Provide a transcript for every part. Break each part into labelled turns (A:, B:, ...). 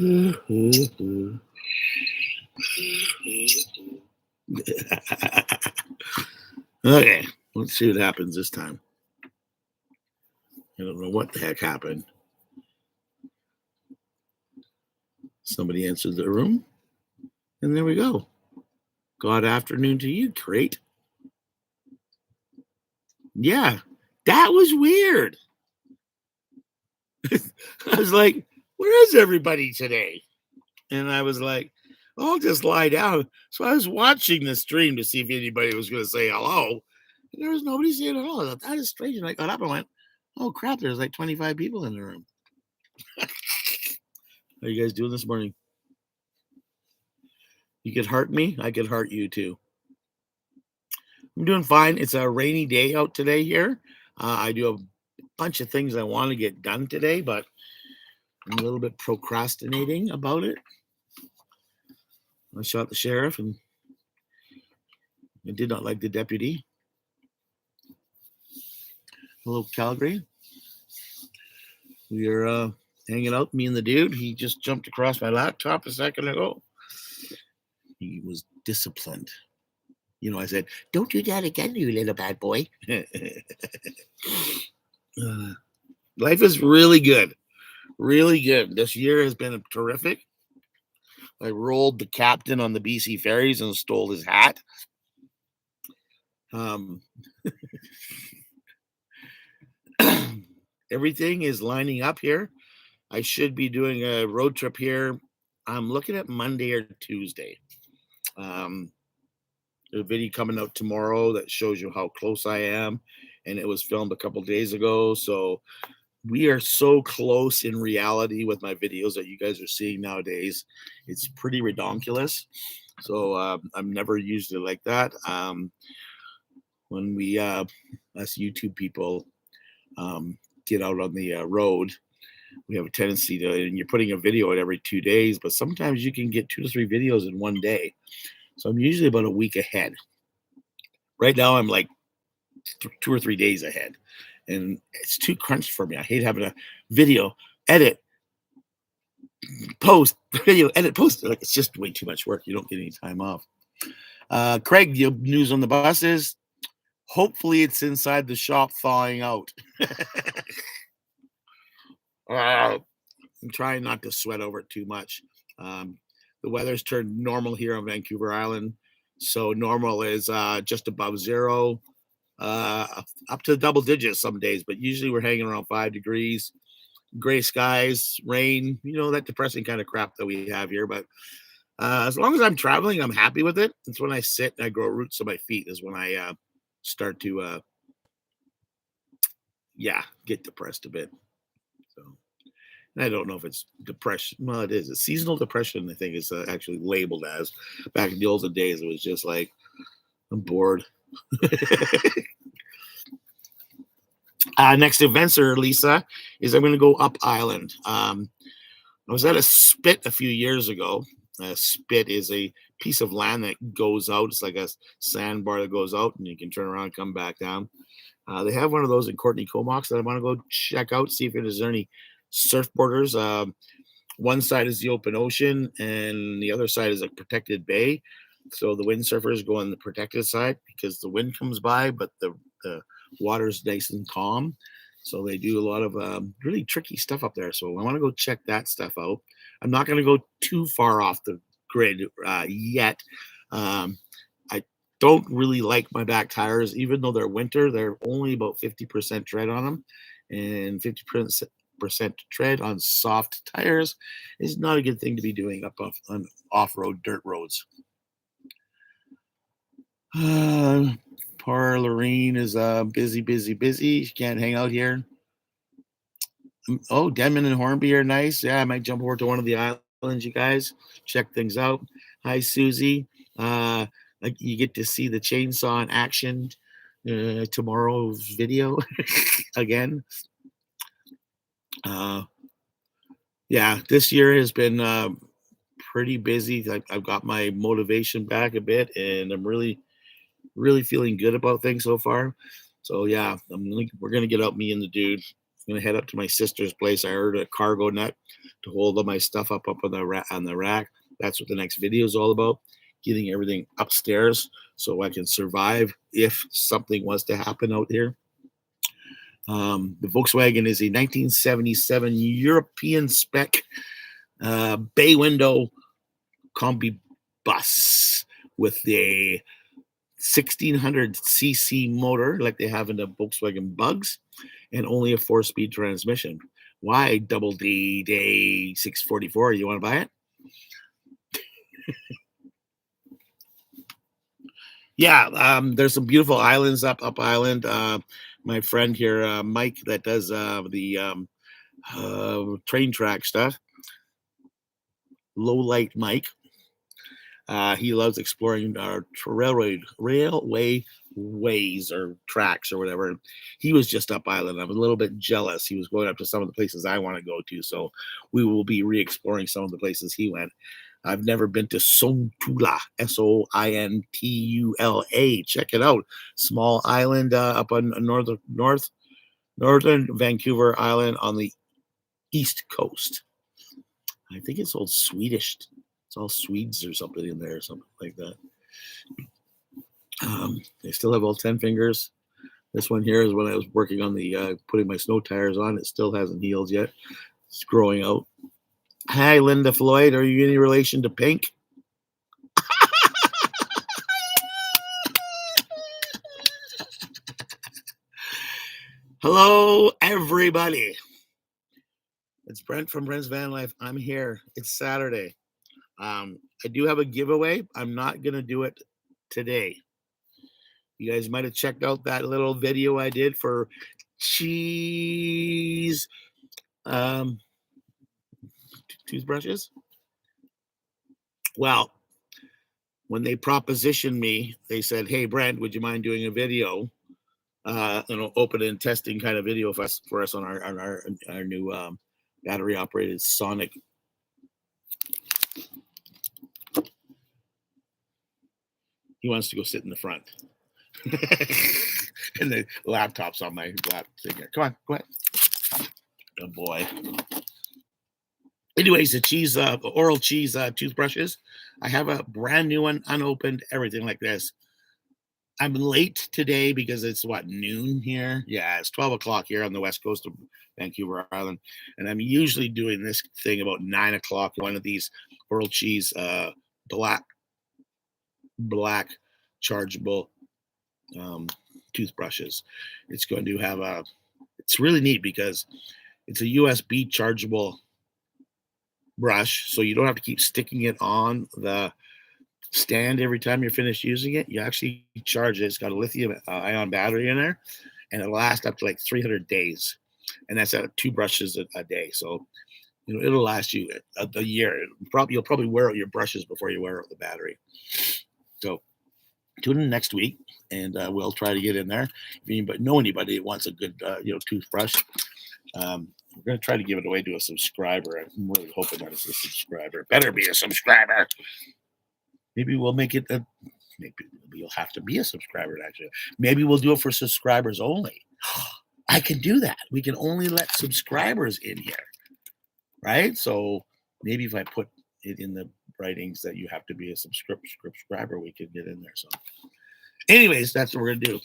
A: Okay, let's see what happens this time. I don't know what the heck happened. Somebody answered the room, and there we go. Good afternoon to you, Crate. Yeah, that was weird. I was like, where is everybody today? And I was like, I'll just lie down. So I was watching the stream to see if anybody was going to say hello. And there was nobody saying hello. I thought, that is strange. And I got up and went, oh, crap, there's like 25 people in the room. How are you guys doing this morning? You could heart me. I could heart you too. I'm doing fine. It's a rainy day out today here. I do a bunch of things I want to get done today, but I'm a little bit procrastinating about it. I shot the sheriff and I did not like the deputy. Hello, Calgary. We are hanging out, me and the dude. He just jumped across my laptop a second ago. He was disciplined. You know, I said, don't do that again, you little bad boy. Life is really good. Really good. This year has been terrific. I rolled the captain on the BC ferries and stole his hat. Everything is lining up here. I should be doing a road trip here. I'm looking at Monday or Tuesday. There's a video coming out tomorrow that shows you how close I am, and it was filmed a couple days ago. So we are so close in reality with my videos that you guys are seeing nowadays. It's pretty redonkulous. So I'm never usually like that. When we us YouTube people get out on the road, we have a tendency to, and you're putting a video out every 2 days, but sometimes you can get 2 to 3 videos in one day. So I'm usually about a week ahead. Right now, I'm like 2 or 3 days ahead, and it's too crunched for me. I hate having a video, edit, post, video, edit, post. Like, it's just way too much work. You don't get any time off. Craig, the news on the buses. Hopefully, it's inside the shop thawing out. I'm trying not to sweat over it too much. The weather's turned normal here on Vancouver Island. So normal is just above 0, up to double digits some days, but usually we're hanging around 5 degrees, gray skies, rain, you know, that depressing kind of crap that we have here. But as long as I'm traveling, I'm happy with it. It's when I sit and I grow roots on my feet is when I start to, get depressed a bit. So. I don't know if it's depression. Well, it is. A seasonal depression, I think, is actually labeled as. Back in the olden days, it was just like, I'm bored. Next adventure, Lisa, is I'm going to go up island. I was at a spit a few years ago. A spit is a piece of land that goes out. It's like a sandbar that goes out, and you can turn around and come back down. They have one of those in Courtney Comox that I want to go check out, see if there's any surfboarders. One side is the open ocean and the other side is a protected bay, so the windsurfers go on the protected side because the wind comes by, but the water's nice and calm, so they do a lot of really tricky stuff up there. So I want to go check that stuff out. I'm not going to go too far off the grid yet. I don't really like my back tires, even though they're winter. They're only about 50% tread on them, and 50% tread on soft tires is not a good thing to be doing up on off-road dirt roads. Poor Lorene is busy. She can't hang out here. Oh, Denman and Hornby are nice. Yeah, I might jump over to one of the islands, you guys. Check things out. Hi, Susie. Like, you get to see the chainsaw in action tomorrow's video again. This year has been pretty busy. I've got my motivation back a bit, and I'm really feeling good about things so far. So yeah, we're gonna get out, me and the dude, I'm gonna head up to my sister's place. I ordered a cargo net to hold all my stuff up on the rack. That's what the next video is all about. Getting everything upstairs so I can survive if something was to happen out here. The Volkswagen is a 1977 European spec bay window combi bus with a 1600cc motor like they have in the Volkswagen Bugs and only a 4-speed transmission. Why double D day 644? You want to buy it? Yeah, there's some beautiful islands up island. My friend here, Mike, that does the train track stuff. Low light Mike. He loves exploring railway ways or tracks or whatever. He was just up island. I'm a little bit jealous. He was going up to some of the places I want to go to, so we will be re-exploring some of the places he went. I've never been to Sontula, Sointula. Check it out. Small island up on northern Vancouver Island on the east coast. I think it's all Swedish. It's all Swedes or something in there, or something like that. They still have all 10 fingers. This one here is when I was working on the putting my snow tires on. It still hasn't healed yet. It's growing out. Hi, Linda Floyd. Are you any relation to Pink? Hello, everybody. It's Brent from Brent's Van Life. I'm here. It's Saturday. I do have a giveaway. I'm not going to do it today. You guys might have checked out that little video I did for cheese toothbrushes. Well, when they propositioned me, they said, "Hey, Brent, would you mind doing a video, open and testing kind of video for us on our new battery operated Sonic." He wants to go sit in the front. And the laptop's on my lap thing here. Come on, go ahead. Good boy. Anyways, the oral cheese toothbrushes. I have a brand new one, unopened, everything like this. I'm late today because it's noon here? Yeah, it's 12 o'clock here on the west coast of Vancouver Island. And I'm usually doing this thing about 9 o'clock, one of these oral cheese black chargeable toothbrushes. It's going to have it's really neat because it's a USB chargeable brush, so you don't have to keep sticking it on the stand every time you're finished using it. You actually charge it. It's got a lithium ion battery in there, and it'll last up to like 300 days. And that's at 2 brushes a day. So, it'll last you a year. You'll probably wear out your brushes before you wear out the battery. So tune in next week, and we'll try to get in there. If anybody that wants a good toothbrush, we're going to try to give it away to a subscriber. I'm really hoping that it's a subscriber. Better be a subscriber. Maybe we'll make it maybe you'll have to be a subscriber, actually. Maybe we'll do it for subscribers only. I can do that. We can only let subscribers in here, right? So maybe if I put it in the writings that you have to be a subscriber, we could get in there. So anyways, that's what we're going to do.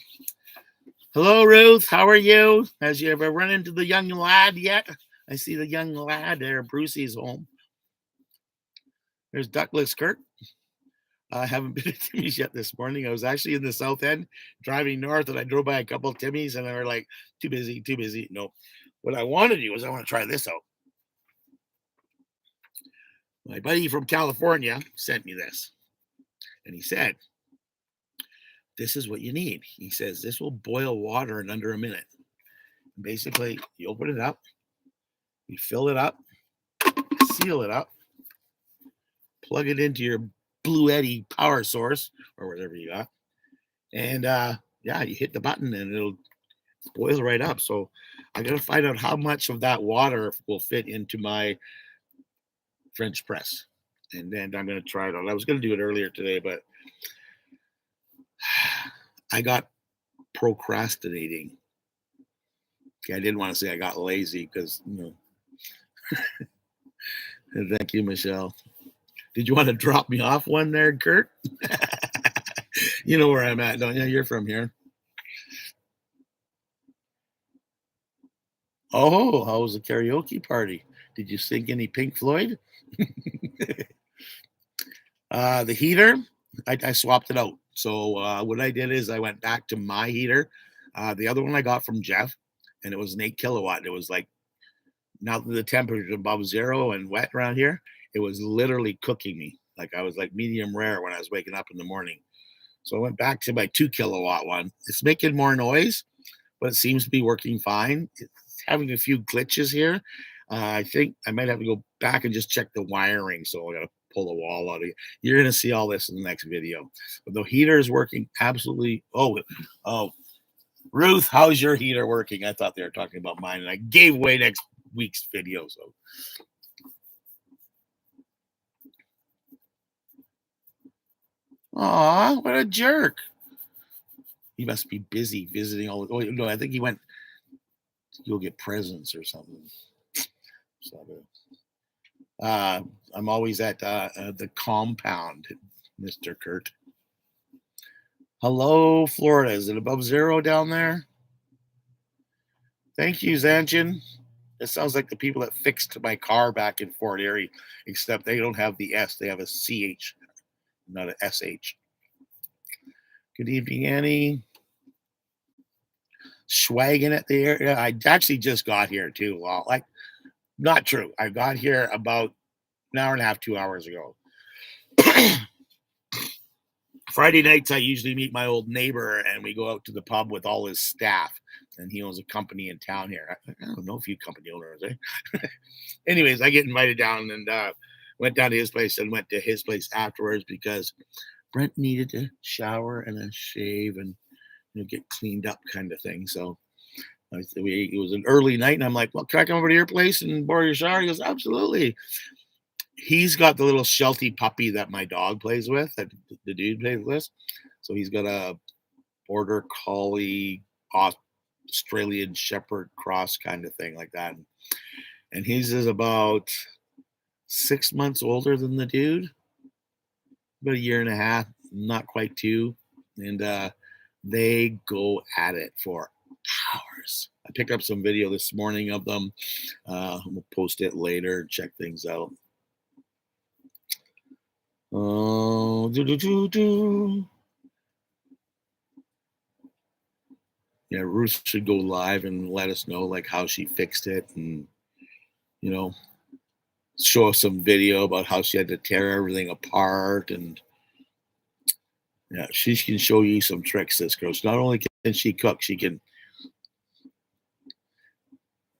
A: Hello, Ruth. How are you? Has you ever run into the young lad yet? I see the young lad there. Brucey's home. There's Douglas Kirk. I haven't been to Timmy's yet this morning. I was actually in the south end driving north, and I drove by a couple of Timmy's, and they were like, too busy. No. What I want to do is I want to try this out. My buddy from California sent me this, and he said, this is what you need. He says, this will boil water in under a minute. Basically, you open it up, you fill it up, seal it up, plug it into your Blue Eddy power source or whatever you got, and you hit the button and it'll boil right up. So I got to find out how much of that water will fit into my French press, and then I'm going to try it out. I was going to do it earlier today, but I got procrastinating Okay, I didn't want to say I got lazy because, thank you, Michelle. Did you want to drop me off one there, Kurt? You know where I'm at, don't you? You're from here. Oh, how was the karaoke party? Did you sing any Pink Floyd? The heater, I swapped it out. So what I did is I went back to my heater. The other one I got from Jeff, and it was an 8 kilowatt. It was like, now that the temperature is above zero and wet around here, it was literally cooking me. Like I was like medium rare when I was waking up in the morning. So I went back to my 2 kilowatt one. It's making more noise, but it seems to be working fine. It's having a few glitches here. I think I might have to go back and just check the wiring. So I got to pull the wall out of it. You're going to see all this in the next video. But the heater is working absolutely. Oh, Ruth, how's your heater working? I thought they were talking about mine, and I gave away next week's video. So. Aw, what a jerk. He must be busy visiting all. Oh, no, I think he went to go get presents or something. So, I'm always at the compound, Mr. Kurt. Hello, Florida. Is it above zero down there? Thank you, Zanchin. It sounds like the people that fixed my car back in Fort Erie, except they don't have the S, they have a CH, not an SH. Good evening, Annie. Swagging at the area. I actually just got here too. Well, like, not true. I got here about an hour and a half, 2 hours ago. Friday nights, I usually meet my old neighbor and we go out to the pub with all his staff. And he owns a company in town here. I don't know if you company owners, eh? Anyways, I get invited down and went down to his place and went to his place afterwards because Brent needed to shower and then shave and get cleaned up kind of thing. So it was an early night and I'm like, well, can I come over to your place and borrow your shower? He goes, absolutely. He's got the little Sheltie puppy that my dog plays with, that the dude plays with. So he's got a border collie, Australian Shepherd cross kind of thing like that. And his is about 6 months older than the dude, about a year and a half, not quite two. And they go at it for hours. I picked up some video this morning of them. We'll post it later and check things out. Yeah, Ruth should go live and let us know like how she fixed it and show us some video about how she had to tear everything apart. And yeah, she can show you some tricks, this girl. So not only can she cook, she can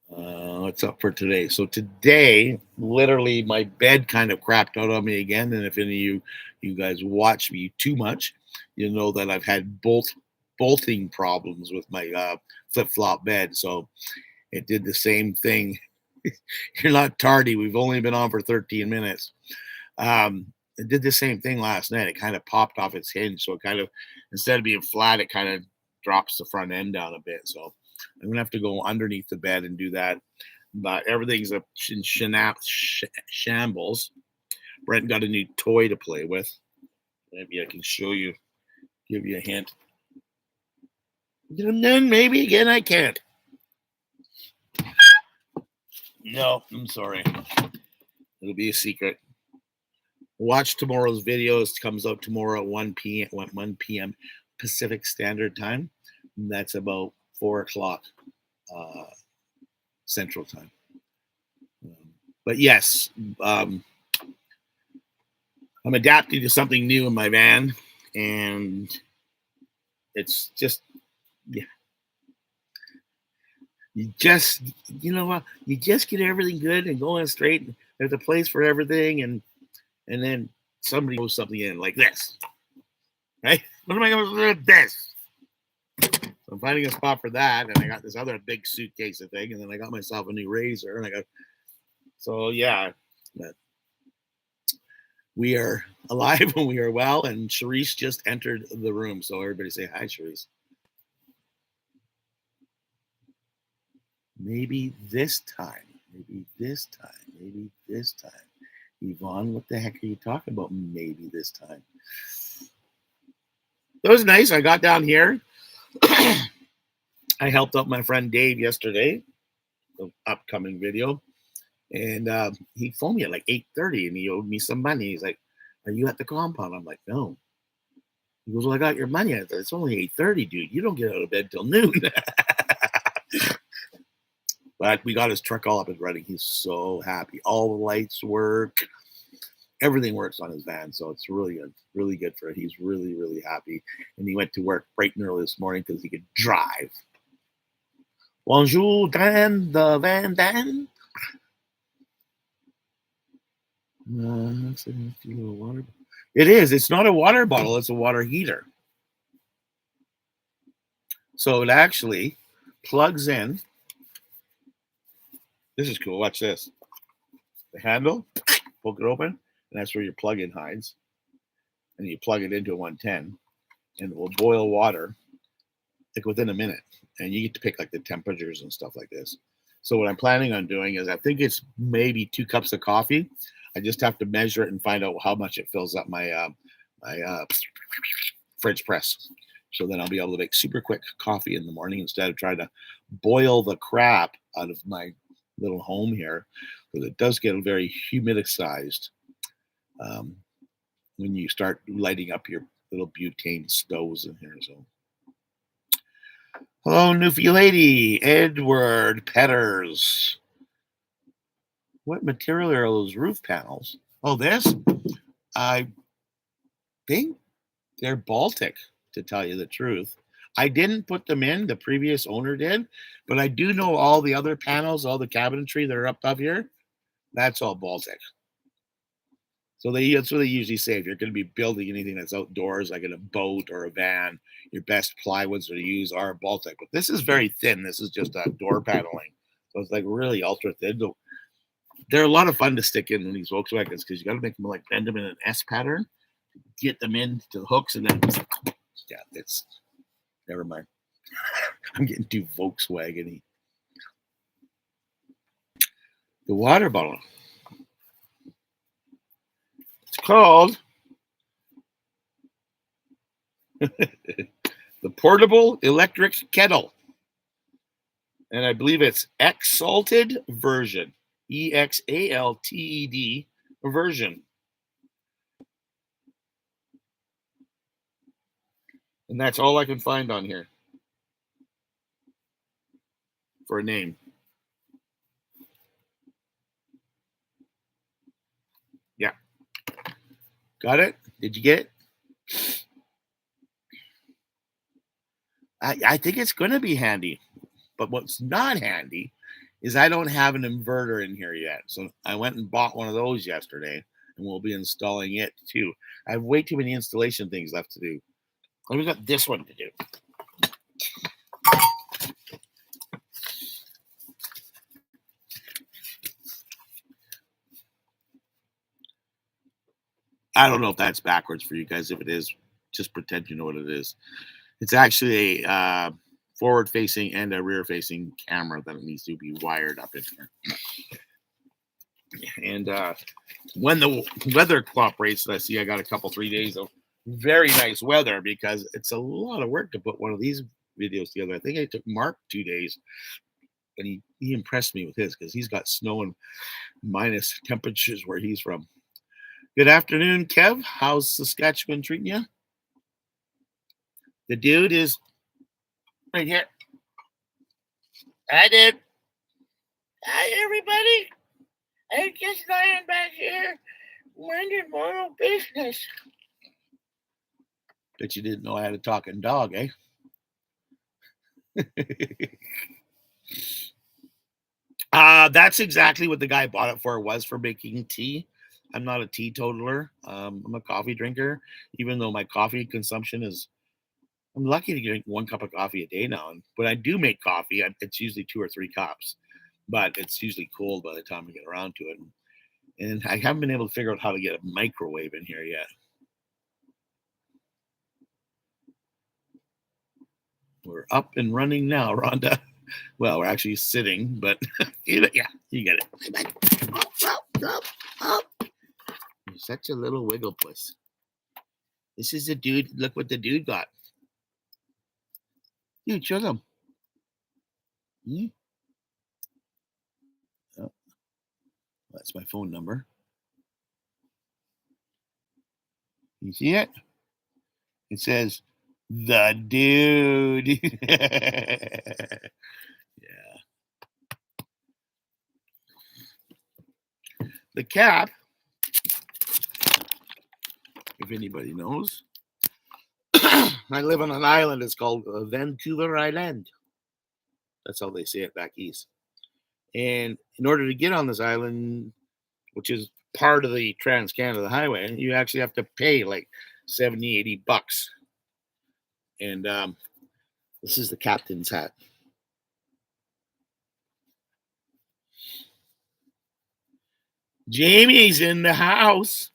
A: what's up for today? So today, literally my bed kind of crapped out on me again. And if any of you guys watch me too much, you know that I've had bolting problems with my flip-flop bed. So it did the same thing. You're not tardy. We've only been on for 13 minutes. It did the same thing last night. It kind of popped off its hinge. So it kind of, instead of being flat, it kind of drops the front end down a bit. So I'm going to have to go underneath the bed and do that. But everything's a shambles. Brent got a new toy to play with. Maybe I can show you, give you a hint. And then maybe again I can't. No, I'm sorry. It'll be a secret. Watch tomorrow's videos. It comes out tomorrow at 1 p.m. Pacific Standard Time. And that's about 4 o'clock Central Time. But yes, I'm adapting to something new in my van, and it's just, yeah. You just get everything good and going straight. There's a place for everything, and then somebody throws something in like this. Right? What am I going to do with this? So I'm finding a spot for that, and I got this other big suitcase of thing, and then I got myself a new razor, and so yeah. We are alive and we are well, and Charisse just entered the room. So everybody say hi, Charisse. Maybe this time. Maybe this time. Maybe this time. Yvonne, what the heck are you talking about? Maybe this time. It was nice. I got down here. I helped out my friend Dave yesterday, the upcoming video, and he phoned me at like 8:30, and he owed me some money. He's like, "Are you at the compound?" I'm like, "No." He goes, "Well, I got your money." I said, "It's only 8:30, dude. You don't get out of bed till noon." But we got his truck all up and running. He's so happy. All the lights work. Everything works on his van, so it's really good for it. He's really happy, and he went to work bright and early this morning because he could drive. Bonjour, Dan, the Van Dan. It is. It's not a water bottle. It's a water heater. So it actually plugs in. This is cool. Watch this. The handle, poke it open, and that's where your plug-in hides. And you plug it into a 110, and it will boil water like within a minute. And you get to pick like the temperatures and stuff like this. So what I'm planning on doing is I think it's maybe 2 cups of coffee. I just have to measure it and find out how much it fills up my fridge press. So then I'll be able to make super quick coffee in the morning instead of trying to boil the crap out of my little home here, because it does get very humidicized when you start lighting up your little butane stoves in here. So, hello, Newfie lady, Edward Petters. What material are those roof panels? Oh, this? I think they're Baltic, to tell you the truth. I didn't put them in, the previous owner did, but I do know all the other panels, all the cabinetry that are up here, that's all Baltic. So that's what they usually say. If you're going to be building anything that's outdoors, like in a boat or a van, your best plywoods to use are Baltic. But this is very thin. This is just a door paneling. So it's like really ultra thin. They're a lot of fun to stick in these Volkswagens because you got to make them like bend them in an S pattern, get them into the hooks, and then yeah, it's never mind. I'm getting too Volkswagen-y. The water bottle. It's called the Portable Electric Kettle. And I believe it's Exalted version. EXALTED version. And that's all I can find on here for a name. Yeah. Got it? Did you get it? I think it's going to be handy. But what's not handy is I don't have an inverter in here yet. So I went and bought one of those yesterday, and we'll be installing it too. I have way too many installation things left to do. And we got this one to do. I don't know if that's backwards for you guys. If it is, just pretend you know what it is. It's actually a forward-facing and a rear-facing camera that needs to be wired up in here. And when the weather cooperates, I see I got a couple 3 days of very nice weather, because it's a lot of work to put one of these videos together. I think I took Mark 2 days, and he impressed me with his because he's got snow and minus temperatures where he's from. Good afternoon, Kev. How's Saskatchewan treating you? The dude is right here. Hi, dude. Hi, everybody. I'm just lying back here minding my own business. Bet you didn't know I had a talking dog, eh? That's exactly what the guy bought it for, was for making tea. I'm not a teetotaler. I'm a coffee drinker, even though my coffee consumption is, I'm lucky to drink 1 cup of coffee a day now. And when I do make coffee, it's usually 2 or 3 cups, but it's usually cold by the time I get around to it. And I haven't been able to figure out how to get a microwave in here yet. We're up and running now, Rhonda. Well, we're actually sitting, but yeah, you get it. Up, up. You're such a little wiggle puss. This is the dude. Look what the dude got. Dude, show them. Hmm? Oh, that's my phone number. You see it? It says the dude. Yeah. The cap, if anybody knows, I live on an island. It's called Vancouver Island. That's how they say it back east. And in order to get on this island, which is part of the Trans Canada Highway, you actually have to pay like 70, 80 bucks. And this is the captain's hat. Jamie's in the house.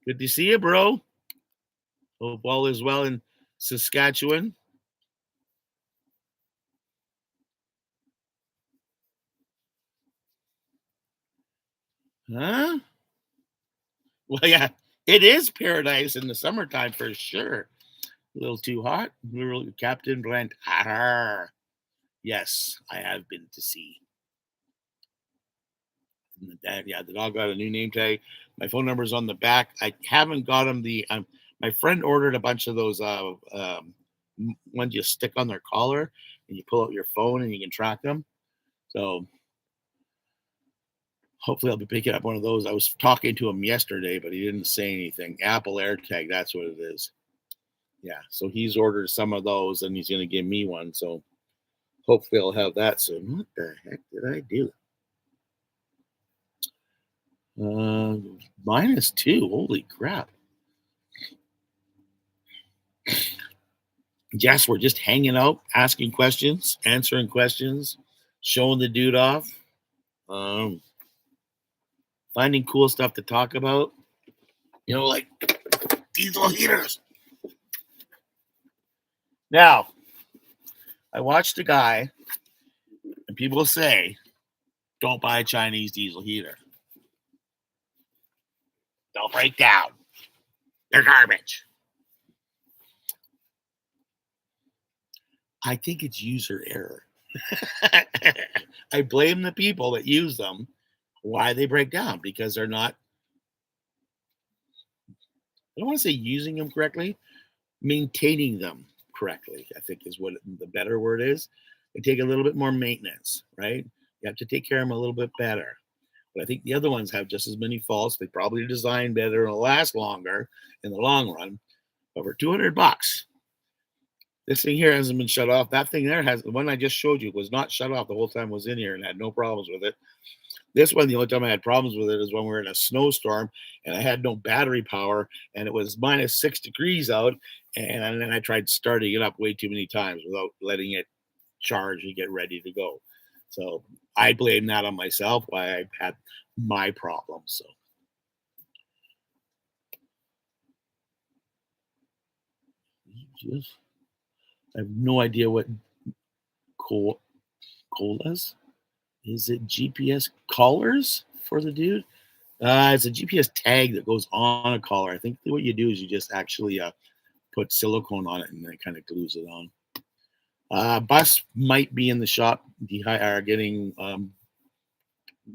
A: Good to see you, bro. Hope all is well in Saskatchewan. Huh? Well, yeah, it is paradise in the summertime for sure. A little too hot. Captain Brent. Arr. Yes, I have been to sea. And yeah, the dog got a new name tag. My phone number is on the back. I haven't got him the. My friend ordered a bunch of those ones you stick on their collar and you pull out your phone and you can track them. So hopefully I'll be picking up one of those. I was talking to him yesterday, but he didn't say anything. Apple AirTag, that's what it is. Yeah, so he's ordered some of those and he's going to give me one. So hopefully I'll have that soon. What the heck did I do? Uh, -2. Holy crap. Yes, we're just hanging out, asking questions, answering questions, showing the dude off, um, finding cool stuff to talk about. Like diesel heaters. Now, I watched a guy, and people say, don't buy a Chinese diesel heater. They'll break down. They're garbage. I think it's user error. I blame the people that use them why they break down because they're not, I don't want to say using them correctly, maintaining them correctly, I think is what the better word is. They take a little bit more maintenance, right? You have to take care of them a little bit better. But I think the other ones have just as many faults. They probably design better and last longer in the long run. But for 200 bucks, this thing here hasn't been shut off. That thing there has, the one I just showed you was not shut off the whole time I was in here and had no problems with it. This one, the only time I had problems with it is when we were in a snowstorm and I had no battery power and it was -6 degrees out. And then I tried starting it up way too many times without letting it charge and get ready to go. So I blame that on myself, why I've had my problems. So just, I have no idea what col- colas is. It GPS collars for the dude? It's a GPS tag that goes on a collar. I think what you do is you just actually put silicone on it and then it kind of glues it on. Bus might be in the shop getting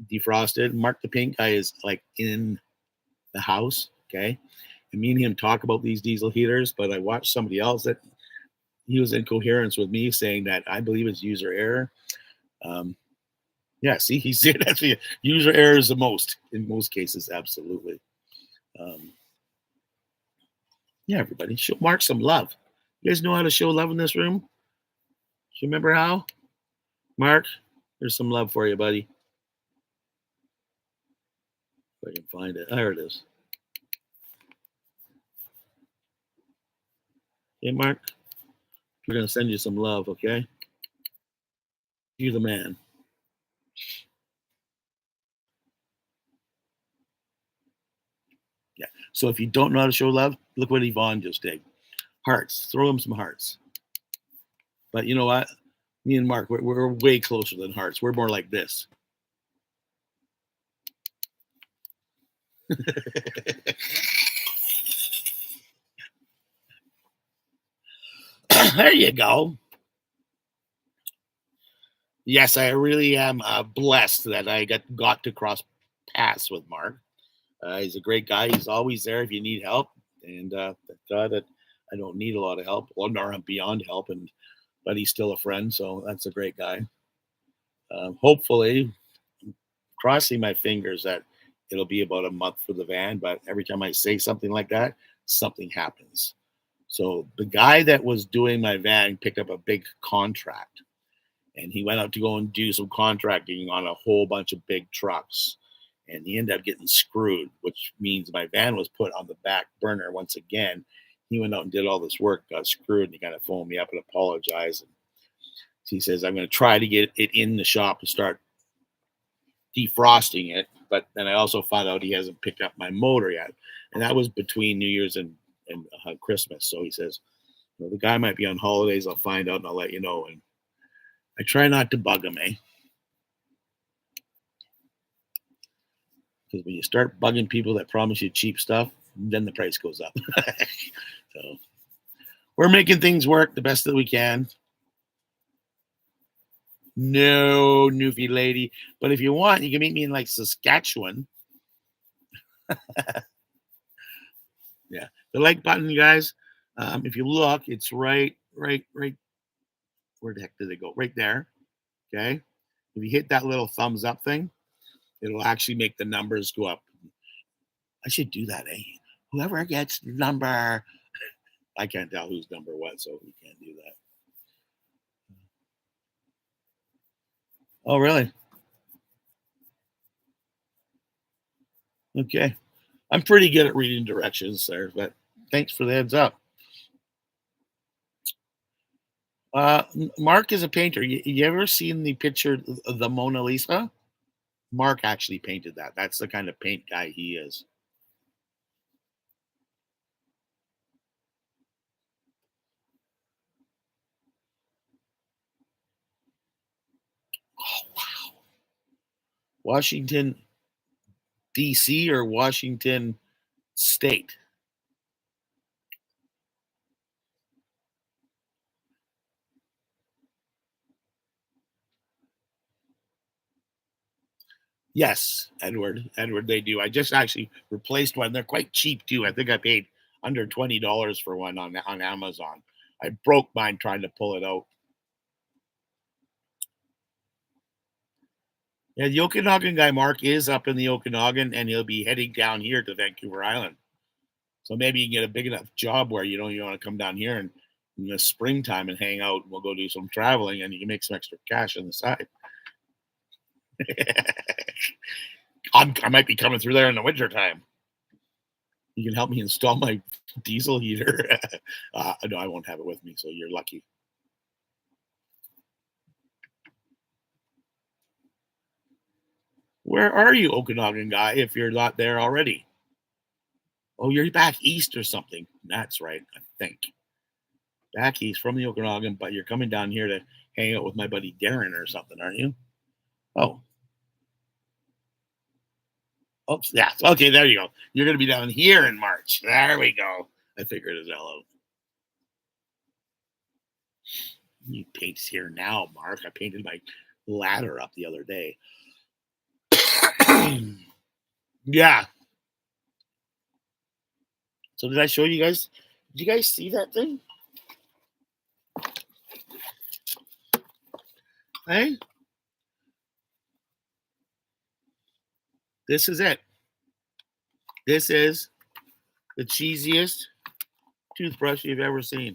A: defrosted. Mark the Pink guy is like in the house. Okay. And me and him talk about these diesel heaters, but I watched somebody else that he was in coherence with me saying that I believe it's user error. Um, yeah, see, he said that's the user error is the most in most cases, absolutely. Um, yeah, everybody, show Mark some love. You guys know how to show love in this room? Do you remember how? Mark, there's some love for you, buddy. If I can find it. There it is. Hey, Mark, we're gonna send you some love, okay? You're the man. Yeah. So if you don't know how to show love, look what Yvonne just did. Hearts. Throw him some hearts. But you know what? Me and Mark, we're way closer than hearts. We're more like this. There you go. Yes, I really am blessed that I got to cross paths with Mark. He's a great guy. He's always there if you need help, and thank God that I don't need a lot of help, well, nor I'm beyond help, and but he's still a friend, so that's a great guy. Hopefully, crossing my fingers that it'll be about a month for the van, but every time I say something like that, something happens. So the guy that was doing my van picked up a big contract, and he went out to go and do some contracting on a whole bunch of big trucks. And he ended up getting screwed, which means my van was put on the back burner once again. He went out and did all this work, got screwed, and he kind of phoned me up and apologized. And he says, I'm going to try to get it in the shop to start defrosting it. But then I also found out he hasn't picked up my motor yet. And that was between New Year's and Christmas. So he says, the guy might be on holidays. I'll find out and I'll let you know. And I try not to bug him, eh? Because when you start bugging people that promise you cheap stuff, then the price goes up. So we're making things work the best that we can. No, Newfie lady. But if you want, you can meet me in like Saskatchewan. Yeah. The like button, you guys. If you look, it's right. Where the heck did it go? Right there. Okay. If you hit that little thumbs up thing, it'll actually make the numbers go up. I should do that, eh? Whoever gets the number, I can't tell whose number what, so we can't do that. Oh, really? Okay. I'm pretty good at reading directions there, but thanks for the heads up. Mark is a painter. You ever seen the picture of the Mona Lisa? Mark actually painted that. That's the kind of paint guy he is. Oh, wow. Washington, D.C. or Washington State? Yes, Edward. Edward, they do. I just actually replaced one. They're quite cheap too. I think I paid under $20 for one on Amazon. I broke mine trying to pull it out. Yeah, the Okanagan guy Mark is up in the Okanagan, and he'll be heading down here to Vancouver Island. So maybe you can get a big enough job where you want to come down here and in the springtime and hang out. We'll go do some traveling, and you can make some extra cash on the side. I might be coming through there in the wintertime. You can help me install my diesel heater. No, I won't have it with me, so you're lucky. Where are you, Okanagan guy, if you're not there already? Oh, you're back east or something. That's right, I think. Back east from the Okanagan, but you're coming down here to hang out with my buddy Darren or something, aren't you? Oh, oops, yeah. Okay, there you go. You're going to be down here in March. There we go. I figured it out. You paints here now, Mark. I painted my ladder up the other day. Yeah. So did I show you guys? Did you guys see that thing? Hey, this is it. This is the cheesiest toothbrush you've ever seen.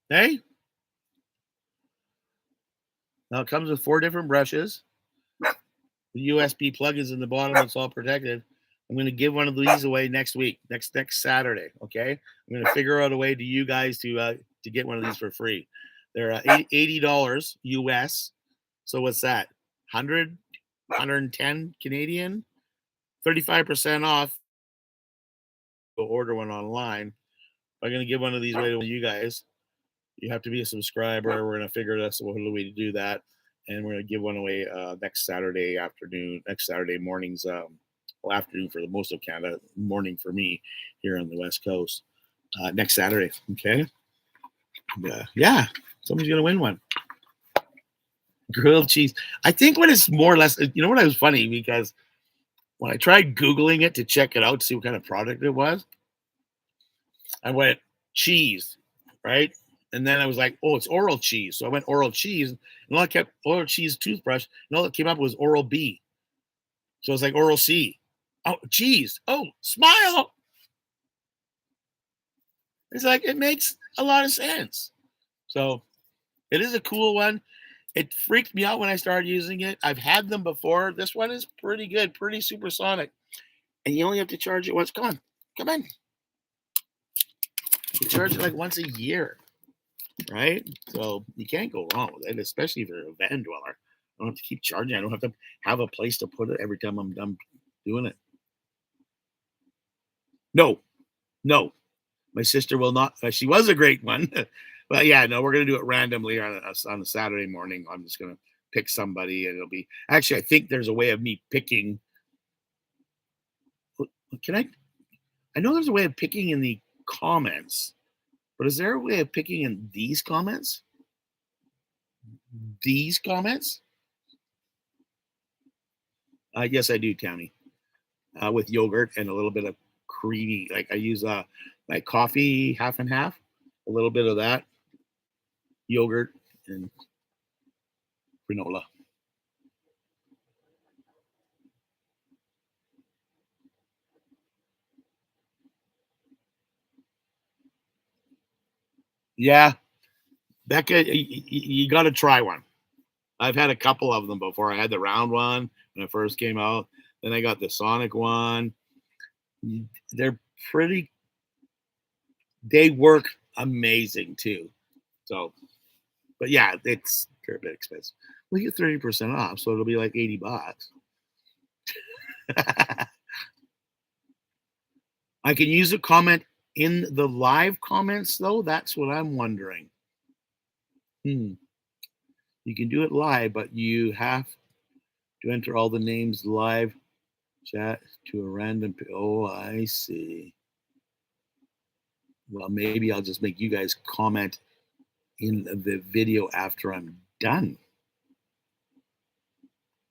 A: Hey, now it comes with 4 different brushes. The USB plug is in the bottom. It's all protected. I'm going to give one of these away next week, next Saturday. Okay, I'm going to figure out a way to you guys to get one of these for free. They're $80 US. So what's that? 110 Canadian, 35% off. order one online. I'm going to give one of these away to you guys. You have to be a subscriber. We're going to figure out a way to do that. And we're going to give one away next Saturday afternoon, next Saturday mornings, well, afternoon for the most of Canada, morning for me here on the West Coast. Next Saturday. Okay. Yeah, somebody's going to win one. Grilled cheese. I think what is more or less, you know what, was funny because when I tried Googling it to check it out, to see what kind of product it was, I went cheese, right? And then I was like, oh, it's oral cheese. So I went oral cheese, and all I kept oral cheese toothbrush, and all that came up was Oral B. So it's like Oral C. Oh, cheese. Oh, smile. It's like it makes a lot of sense. So it is a cool one. It freaked me out when I started using it. I've had them before. This one is pretty good, pretty supersonic. And you only have to charge it once. Come on, come on. You charge it like once a year, right? So you can't go wrong with it, especially if you're a van dweller. I don't have to keep charging. I don't have to have a place to put it every time I'm done doing it. No, no, my sister will not. She was a great one, but yeah, no, we're gonna do it randomly on a Saturday morning. I'm just gonna pick somebody, and it'll be actually. I think there's a way of me picking. Can I? I know there's a way of picking in the comments, but is there a way of picking in these comments? These comments? Yes, I do, Tammy. With yogurt and a little bit of creamy. Like I use like coffee half and half, a little bit of that, yogurt and granola. Yeah, Becca, you got to try one. I've had a couple of them before. I had the round one when it first came out. Then I got the Sonic one. They're pretty. They work amazing too. So, but yeah, they're a bit expensive. We get 30% off, so it'll be like $80. I can use a comment in the live comments though. That's what I'm wondering. Hmm. You can do it live, but you have to enter all the names live chat to a random. Oh, I see. Well, maybe I'll just make you guys comment in the video after I'm done.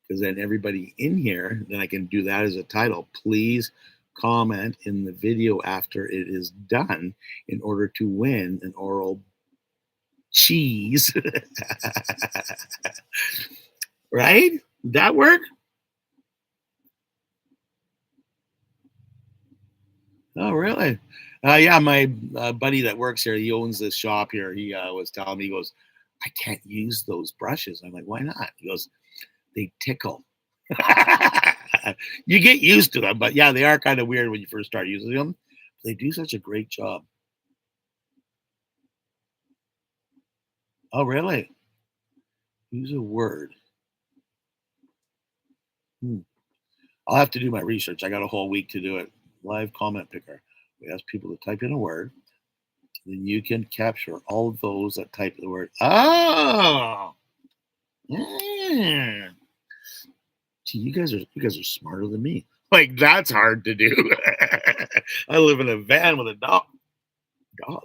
A: Because then everybody in here, then I can do that as a title. Please comment in the video after it is done in order to win an oral cheese. Right? Did that work? Oh, really? Yeah, my buddy that works here, he owns this shop here. He was telling me, he goes, I can't use those brushes. I'm like, why not? He goes, they tickle. You get used to them, but yeah, they are kind of weird when you first start using them. They do such a great job. Oh, really? Use a word. Hmm. I'll have to do my research. I got a whole week to do it. Live comment picker. We ask people to type in a word. Then you can capture all of those that type the word. Oh, yeah. Gee, you guys are smarter than me. Like that's hard to do. I live in a van with a dog. Dog.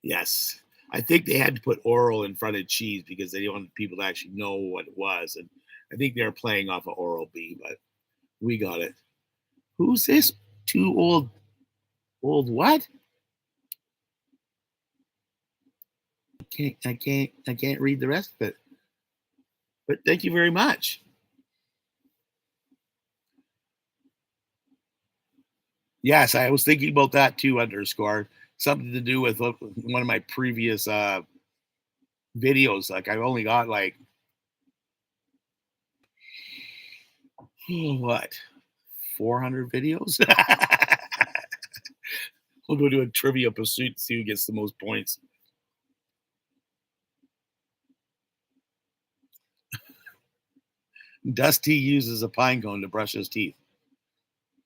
A: Yes. I think they had to put oral in front of cheese because they wanted people to actually know what it was. And I think they're playing off of Oral B, but we got it. Who's this? Two old what? I can't read the rest of it. But thank you very much. Yes, I was thinking about that too, underscore. Something to do with one of my previous videos. Like I've only got like what 400 videos. We'll go do a trivia pursuit, see who gets the most points. Dusty uses a pine cone to brush his teeth.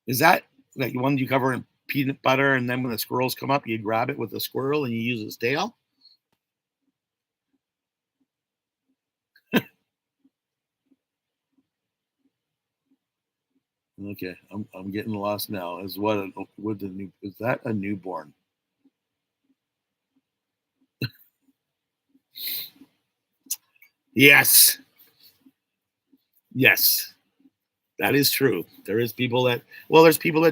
A: Is that like one you cover in peanut butter, and then when the squirrels come up, you grab it with the squirrel and you use its tail? Okay, I'm getting lost now. What the new is that a newborn? Yes, yes, that is true. There's people that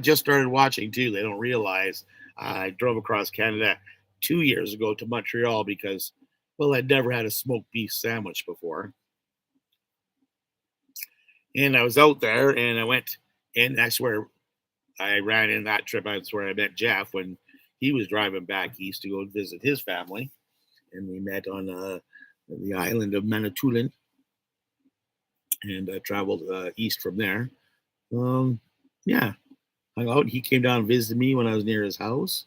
A: just started watching too. They don't realize. I drove across Canada 2 years ago to Montreal because, well, I'd never had a smoked beef sandwich before, and I was out there, and I went, and that's where I ran in that trip. That's where I met Jeff when he was driving back east to go visit his family, and we met on the island of Manitoulin, and traveled east from there. Um, yeah, hung out. He came down and visited me when I was near his house,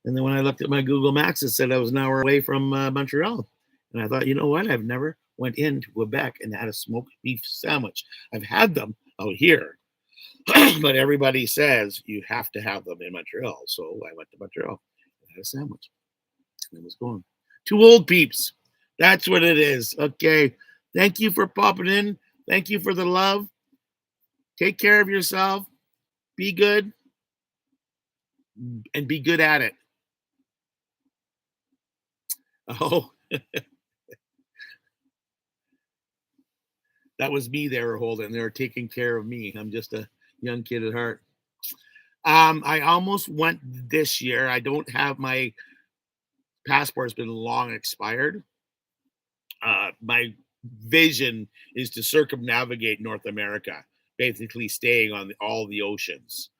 A: and then when I looked at my Google Maps, it said I was an hour away from Montreal, and I thought, you know what? I've never went into Quebec and had a smoked beef sandwich. I've had them out here, but everybody says you have to have them in Montreal. So I went to Montreal and had a sandwich, and it was going. Two old peeps. That's what it is. Okay. Thank you for popping in. Thank you for the love. Take care of yourself. Be good and be good at it. Oh, that was me they were holding. They were taking care of me. I'm just a young kid at heart. I almost went this year. I don't have my passport's been long expired. My vision is to circumnavigate North America, basically staying on all the oceans.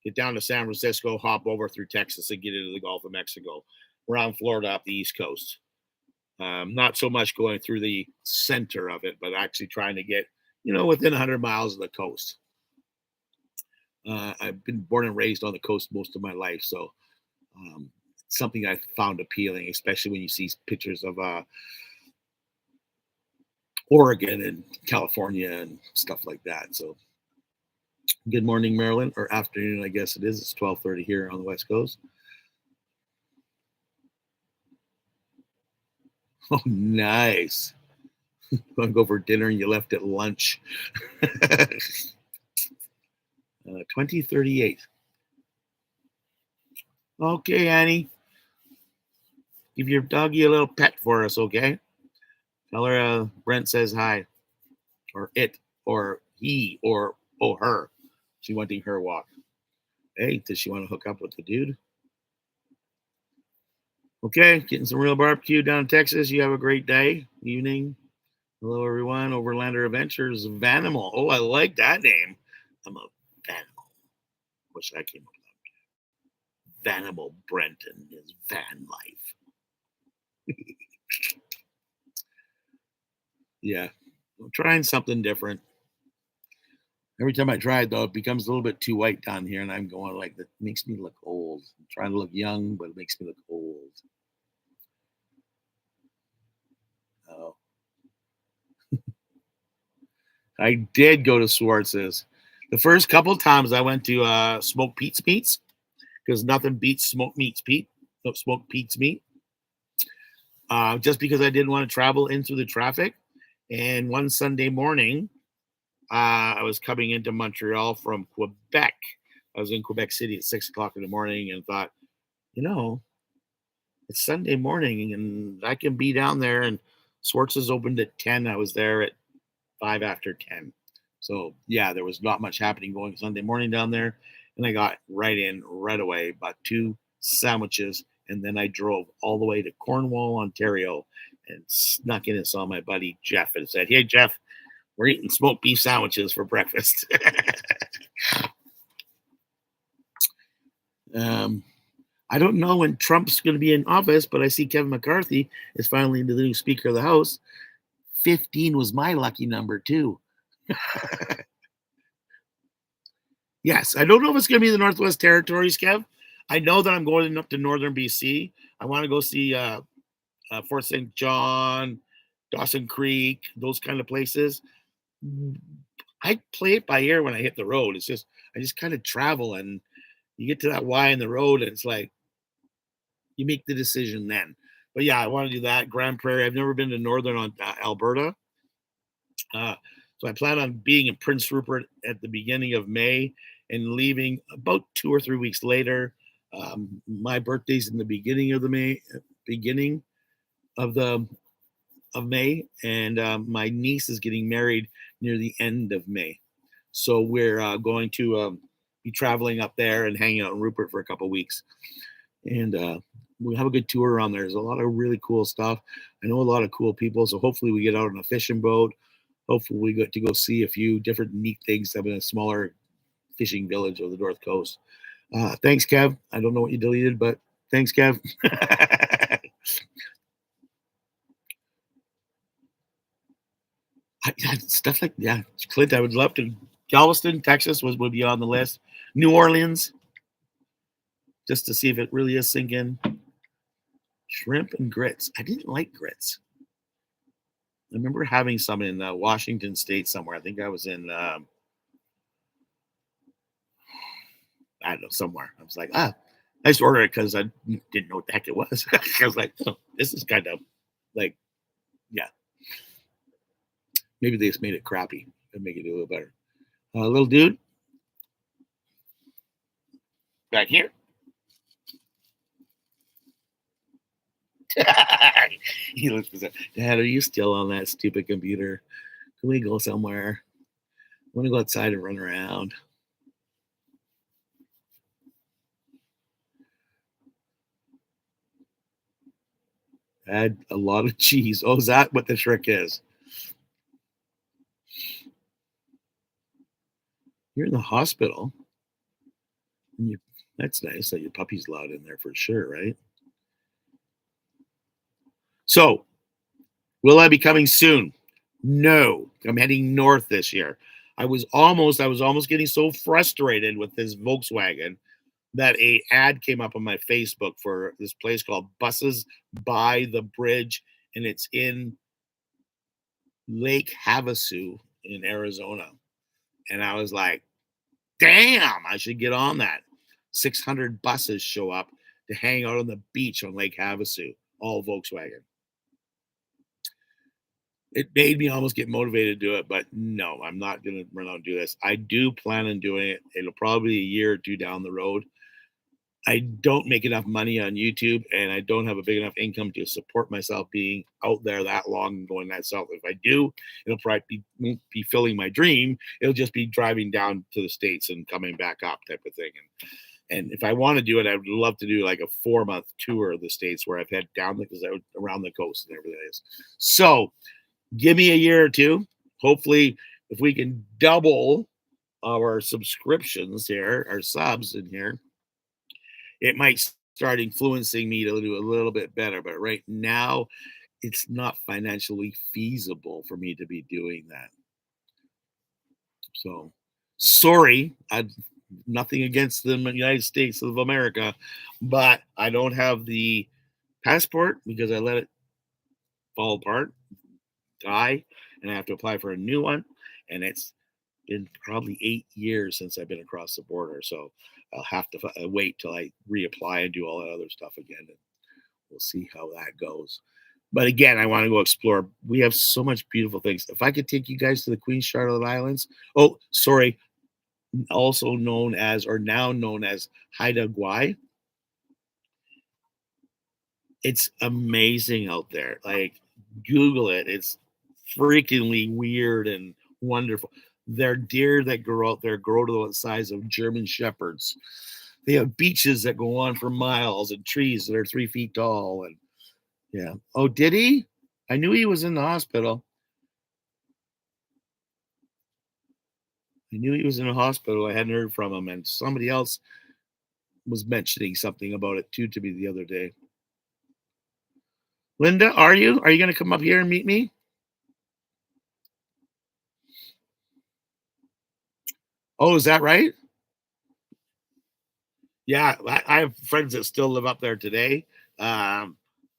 A: Get down to San Francisco, hop over through Texas, and get into the Gulf of Mexico, around Florida up the East Coast. Not so much going through the center of it, but actually trying to get, within 100 miles of the coast. I've been born and raised on the coast most of my life, so something I found appealing, especially when you see pictures of Oregon and California and stuff like that. So, good morning, Maryland, or afternoon, I guess it is. It's 12:30 here on the West Coast. Oh, nice. Want to go for dinner and you left at lunch. 2038. Okay, Annie. Give your doggy a little pet for us, okay? Tell her Brent says hi, or it, or he, or oh, her. She wanting her walk. Hey, does she want to hook up with the dude? Okay, getting some real barbecue down in Texas. You have a great day, evening. Hello, everyone. Overlander Adventures, Vanimal. Oh, I like that name. I'm a Vanimal. Wish I came up with that. Vanimal Brent and his van life. Yeah, I'm trying something different. Every time I try it, though, it becomes a little bit too white down here, and I'm going like that makes me look old. I'm trying to look young, but it makes me look old. Oh, I did go to Swartz's. The first couple of times I went to Smoke Pete's Meats because nothing beats Smoke Meats Pete. No, Smoke Pete's Meat. Just because I didn't want to travel in through the traffic. And one Sunday morning, I was coming into Montreal from Quebec. I was in Quebec City at 6 o'clock in the morning and thought, you know, it's Sunday morning and I can be down there. And Swartz's opened at 10. I was there at 5 after 10. So yeah, there was not much happening going Sunday morning down there. And I got right in right away, bought two sandwiches, and then I drove all the way to Cornwall, Ontario, and snuck in and saw my buddy Jeff and said, "Hey Jeff, we're eating smoked beef sandwiches for breakfast." um, I don't know when Trump's going to be in office, but I see Kevin McCarthy is finally the new Speaker of the House. 15 was my lucky number too. Yes, I don't know if it's going to be the Northwest Territories, Kev. I know that I'm going up to northern BC. I want to go see Fort St. John, Dawson Creek, those kind of places. I play it by ear when I hit the road. It's just I just kind of travel, and you get to that Y in the road, and it's like you make the decision then. But yeah, I want to do that. Grand Prairie. I've never been to northern Alberta, uh, so I plan on being in Prince Rupert at the beginning of May and leaving about 2 or 3 weeks later. My birthday's in the beginning of the beginning of the of May, and my niece is getting married near the end of May. So we're going to be traveling up there and hanging out in Rupert for a couple of weeks, and we have a good tour around there. There's a lot of really cool stuff. I know a lot of cool people, so hopefully we get out on a fishing boat. Hopefully we get to go see a few different neat things up in a smaller fishing village of the North Coast. Thanks, Kev. I don't know what you deleted, but thanks, Kev. Yeah, stuff like yeah, Clint. I would love to. Galveston, Texas, would be on the list. New Orleans, just to see if it really is sinking. Shrimp and grits. I didn't like grits. I remember having some in Washington State somewhere. I think I was in I don't know somewhere. I was like, I just ordered it because I didn't know what the heck it was. I was like, oh, this is kind of like yeah. Maybe they just made it crappy and make it a little better. Little dude back here. He looks bizarre. Dad, are you still on that stupid computer? Can we go somewhere? I want to go outside and run around. Add a lot of cheese. Oh, is that what the trick is? You're in the hospital. And that's nice that your puppy's allowed in there for sure, right? So, will I be coming soon? No, I'm heading north this year. I was almost getting so frustrated with this Volkswagen that a ad came up on my Facebook for this place called Buses by the Bridge, and it's in Lake Havasu in Arizona. And I was like, damn, I should get on that. 600 buses show up to hang out on the beach on Lake Havasu, all Volkswagen. It made me almost get motivated to do it, but no, I'm not going to run out and do this. I do plan on doing it. It'll probably be a year or two down the road. I don't make enough money on YouTube, and I don't have a big enough income to support myself being out there that long and going that south. If I do, it'll probably won't be filling my dream. It'll just be driving down to the States and coming back up type of thing. And if I want to do it, I would love to do like a 4-month tour of the States where I've had down because I would around the coast and everything is. So give me a year or two. Hopefully, if we can double our subscriptions here, our subs in here, it might start influencing me to do a little bit better. But right now, it's not financially feasible for me to be doing that. So sorry, I nothing against the United States of America, but I don't have the passport because I let it fall apart, die, and I have to apply for a new one. And it's been probably 8 years since I've been across the border. So I'll have to wait till I reapply and do all that other stuff again. And we'll see how that goes. But again, I want to go explore. We have so much beautiful things. If I could take you guys to the Queen Charlotte Islands, oh, sorry, also known as or now known as Haida Gwaii. It's amazing out there. Like Google it. It's freakingly weird and wonderful. They're deer that grow out there grow to the size of German shepherds. They have beaches that go on for miles and trees that are 3 feet tall. And yeah. Oh, did he? I knew he was in the hospital. I knew he was in a hospital. I hadn't heard from him, and somebody else was mentioning something about it too to me the other day. Linda, are you? Are you going to come up here and meet me? Oh, is that right? Yeah, I have friends that still live up there today. Yeah,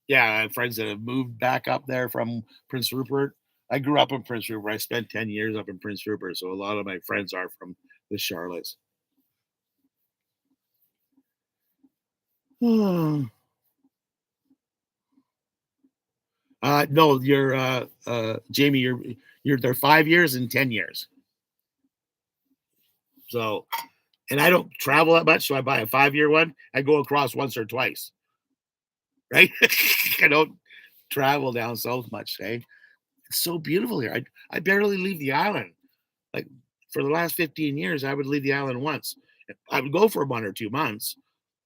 A: I have friends that have moved back up there from Prince Rupert. I grew up in Prince Rupert. I spent 10 years up in Prince Rupert, so a lot of my friends are from the Charlottes. No, you're Jamie. You're there 5 years and 10 years. So, and I don't travel that much, so I buy a 5 year one. I go across once or twice, right? I don't travel down south much. Hey, it's so beautiful here. I barely leave the island. Like for the last 15 years, I would leave the island once. I would go for 1 or 2 months,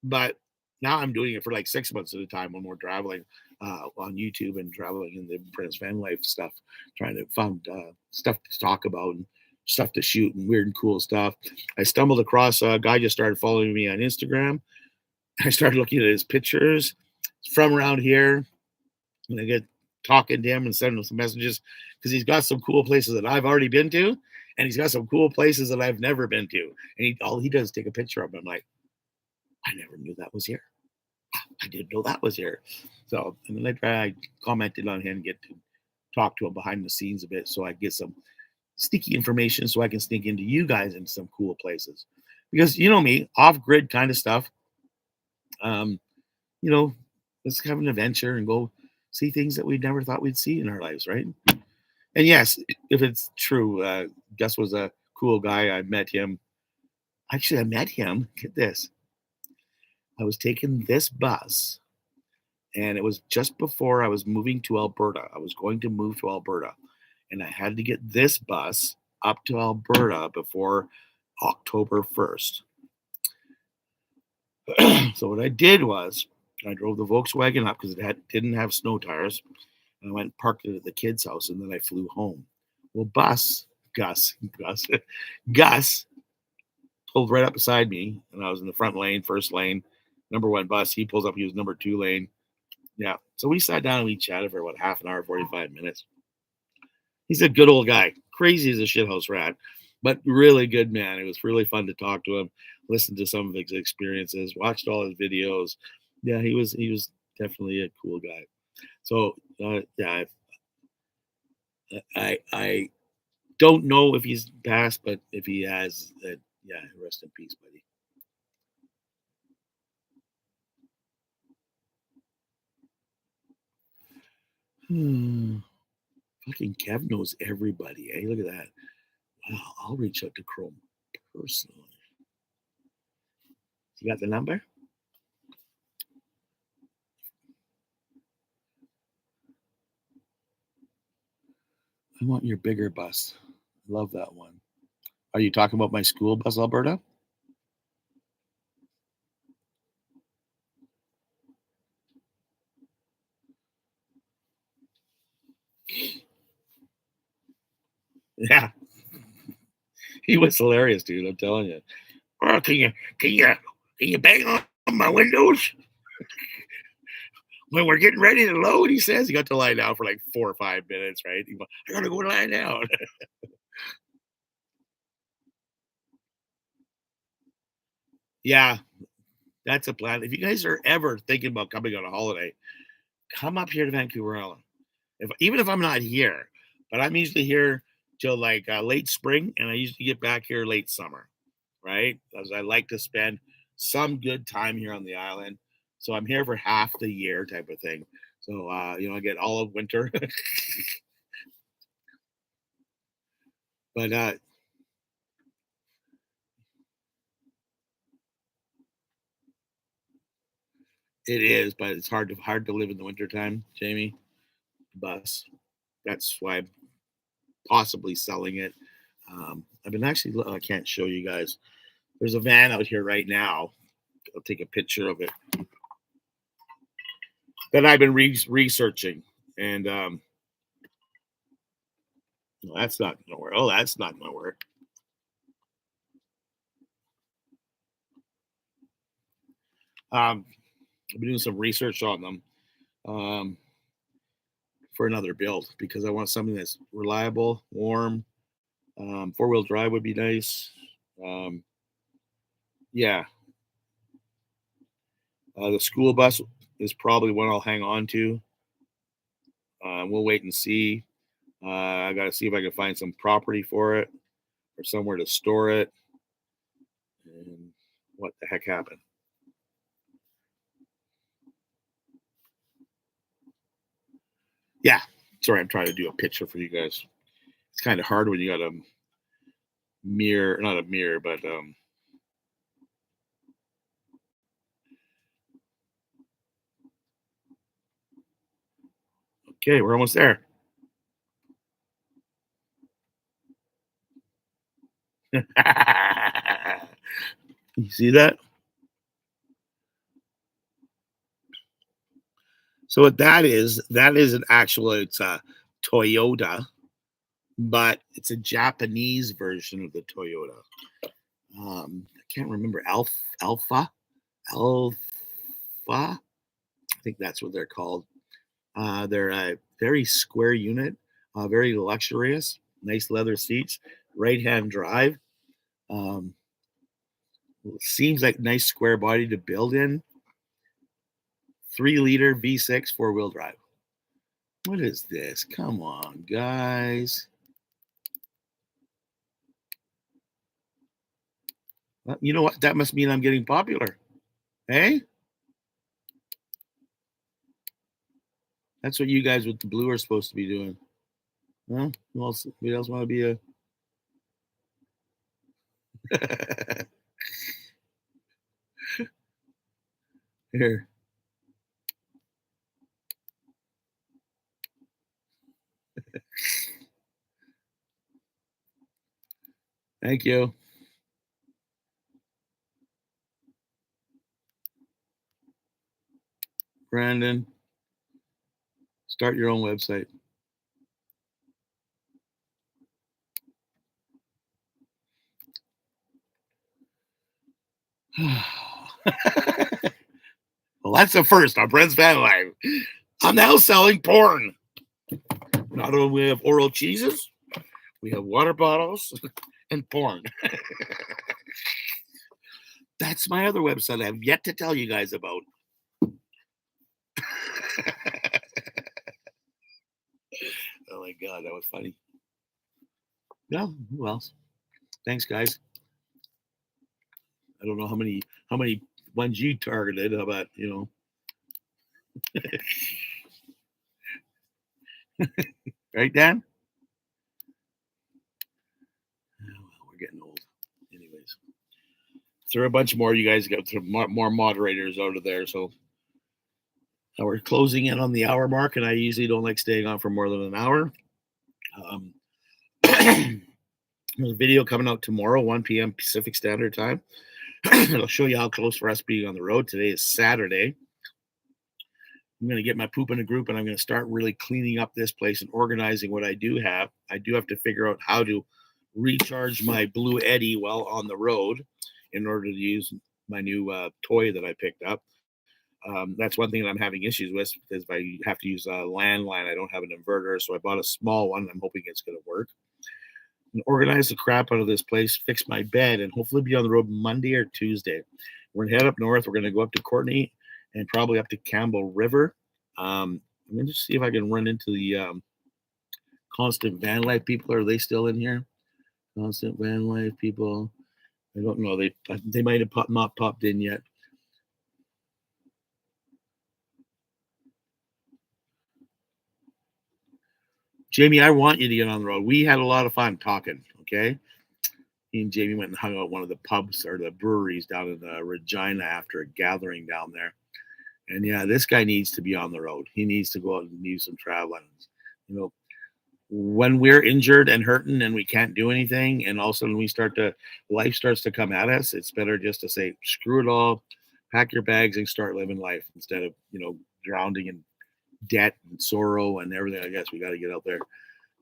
A: but now I'm doing it for like 6 months at a time when we're traveling on YouTube and traveling in the Prince fan life stuff, trying to find stuff to talk about and stuff to shoot and weird and cool stuff. I stumbled across a guy just started following me on Instagram. I started looking at his pictures from around here, and I get talking to him and sending him some messages because he's got some cool places that I've already been to, and he's got some cool places that I've never been to. And all he does is take a picture of them. I'm like, I never knew that was here. I didn't know that was here. So, and then I commented on him and get to talk to him behind the scenes a bit so I get some sneaky information so I can sneak into you guys into some cool places. Because you know me, off grid kind of stuff. Um, you know, let's have an adventure and go see things that we never thought we'd see in our lives, right? And yes, if it's true, Gus was a cool guy. I met him. Actually, I met him. Get this. I was taking this bus, and it was just before I was moving to Alberta. I was going to move to Alberta, and I had to get this bus up to Alberta before October 1st. So what I did was I drove the Volkswagen up because didn't have snow tires. And I went and parked it at the kid's house, and then I flew home. Well, Gus pulled right up beside me, and I was in the front lane, first lane, number one bus. He pulls up, he was number two lane. Yeah. So we sat down and we chatted for what, half an hour, 45 minutes. He's a good old guy, crazy as a shithouse rat, but really good man. It was really fun to talk to him, listen to some of his experiences, watched all his videos. Yeah, he was definitely a cool guy. So yeah, I don't know if he's passed, but if he has, yeah, rest in peace, buddy. Hmm. Fucking Kev knows everybody. Hey, look at that. Wow, I'll reach out to Chrome personally. You got the number? I want your bigger bus. Love that one. Are you talking about my school bus, Alberta? Yeah, he was hilarious, dude. I'm telling you. Oh, can you bang on my windows when we're getting ready to load? He says he got to lie down for like 4 or 5 minutes, right? I gotta go lie down. Yeah, that's a plan. If you guys are ever thinking about coming on a holiday, come up here to Vancouver Island. Even if I'm not here, but I'm usually here till like late spring, and I usually get back here late summer, right? As I like to spend some good time here on the island. So I'm here for half the year type of thing. So I get all of winter. But it is, but it's hard to live in the wintertime, Jamie. Bus. That's why I'm possibly selling it. I've been actually I can't show you guys. There's a van out here right now. I'll take a picture of it that I've been researching. And no, that's not nowhere. Oh, that's not nowhere. I've been doing some research on them um, for another build because I want something that's reliable, warm. Four-wheel drive would be nice. Um, yeah, the school bus is probably one I'll hang on to. We'll wait and see. I got to see if I can find some property for it or somewhere to store it. And what the heck happened? Yeah, sorry, I'm trying to do a picture for you guys. It's kind of hard when you got a mirror, not a mirror, but okay, we're almost there. You see that? So what that is an actual, it's a Toyota, but it's a Japanese version of the Toyota. I can't remember Alpha. I think that's what they're called. They're a very square unit, very luxurious, nice leather seats, right-hand drive. Um, Seems like nice square body to build in. 3-liter V6 4-wheel drive. What is this? Come on, guys. Well, you know what? That must mean I'm getting popular. Hey, that's what you guys with the blue are supposed to be doing. Well, who else want to be a? Here, thank you, Brandon. Start your own website. Well, that's the first on Brent's Van Life. I'm now selling porn. Not only we have oral cheeses, we have water bottles and porn. That's my other website I have yet to tell you guys about. Oh my god, that was funny. Yeah, who else? Thanks, guys. I don't know how many ones you targeted. How about right, Dan? Oh, well, we're getting old. Anyways, throw a bunch more. You guys got more moderators out of there. So we're closing in on the hour mark, and I usually don't like staying on for more than an hour. Um, there's a video coming out tomorrow, 1 p.m. Pacific Standard Time. It'll show you how close for us being on the road. Today is Saturday. I'm going to get my poop in a group and I'm going to start really cleaning up this place and organizing what I do have. I do have to figure out how to recharge my Blue Eddy while on the road in order to use my new toy that I picked up. That's one thing that I'm having issues with because I have to use a landline. I don't have an inverter, so I bought a small one. I'm hoping it's going to work. And organize the crap out of this place, fix my bed, and hopefully be on the road Monday or Tuesday. We're going to head up north. We're going to go up to Courtney and probably up to Campbell River. I'm going to see if I can run into the Constant Van Life people. Are they still in here? Constant Van Life people. I don't know. They might have not popped in yet. Jamie, I want you to get on the road. We had a lot of fun talking. Okay. Me and Jamie went and hung out at one of the pubs or the breweries down in Regina after a gathering down there. And yeah, this guy needs to be on the road. He needs to go out and do some traveling. You know, when we're injured and hurting and we can't do anything, and all of a sudden life starts to come at us, it's better just to say, screw it all, pack your bags and start living life instead of, drowning in debt and sorrow and everything. I guess we got to get out there.